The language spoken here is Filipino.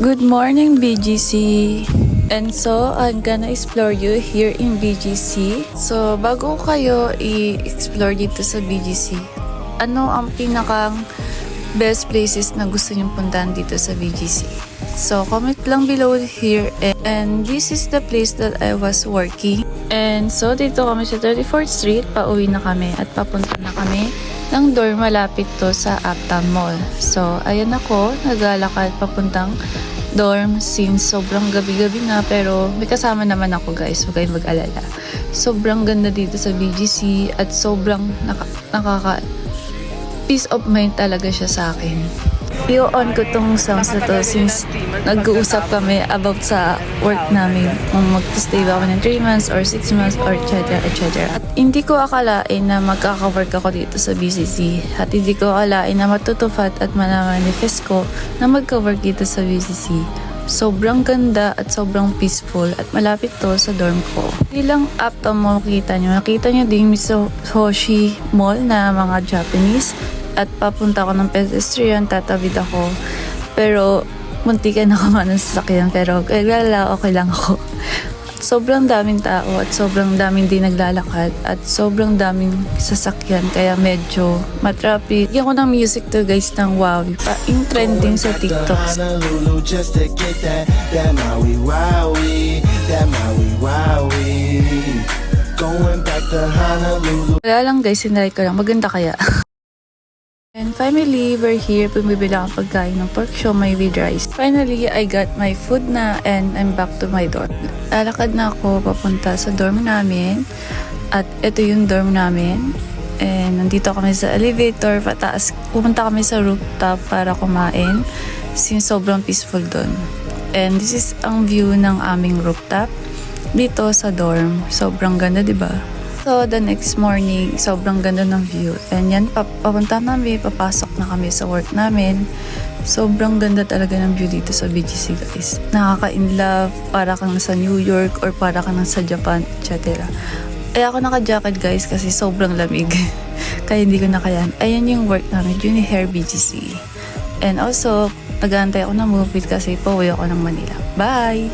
Good morning, BGC. And so, I'm gonna explore you here in BGC. So, bago kayo i-explore dito sa BGC, ano ang pinakang best places na gusto nyong puntahan dito sa BGC? So, comment lang below here. And this is the place that I was working. And so, dito kami sa 34th Street. Pauwi na kami at papunta na kami ng dorm malapit to sa Uptown Mall. So, ayan ako, naglalakad papuntang dorm since sobrang gabi-gabi na, pero may kasama naman ako guys, huwag kayong mag-alala. Sobrang ganda dito sa BGC at sobrang nakaka peace of mind talaga siya sa akin. I-on ko tong sounds na to since nag-uusap kami about sa work namin, kung mag-stay ba kami ng 3 months or 6 months or etc. At hindi ko akalain na magkaka-work ako dito sa BGC, at hindi ko akalain na matutupad at manifest ko na magka-work dito sa BGC. Sobrang ganda at sobrang peaceful at malapit to sa dorm ko. Ilang Uptown Mall nakita nyo din Mitsuhoshi Mall na mga Japanese. At papunta ako ng pedestrian, tatawid ako. Pero muntikan ako man ng sasakyan, pero okay lang ako. At sobrang daming tao at sobrang daming din naglalakad at sobrang daming sasakyan, kaya medyo matraffic. Bigyan ko ng music to guys ng Wowie, yung trending sa TikTok. Wala lang guys, sinay ko lang, maganda kaya. And finally, we're here. Bumibili akong pagkain ng pork siomai with rice. Finally, I got my food na and I'm back to my dorm. Lalakad na ako papunta sa dorm namin. At ito yung dorm namin. And nandito kami sa elevator. Pataas. Pumunta kami sa rooftop para kumain. Since sobrang peaceful doon. And this is ang view ng aming rooftop dito sa dorm. Sobrang ganda, diba? So, the next morning, sobrang ganda ng view. And yan, papunta namin, papasok na kami sa work namin. Sobrang ganda talaga ng view dito sa BGC, guys. Nakaka-inlove, para kang nasa New York or para kang nasa Japan, etc. Kaya ako naka-jacket, guys, kasi sobrang lamig. Kaya hindi ko na kayan. Ayan yung work namin, Unihair BGC. And also, nag-aantay ako ng movie kasi pauwi ako ng Manila. Bye!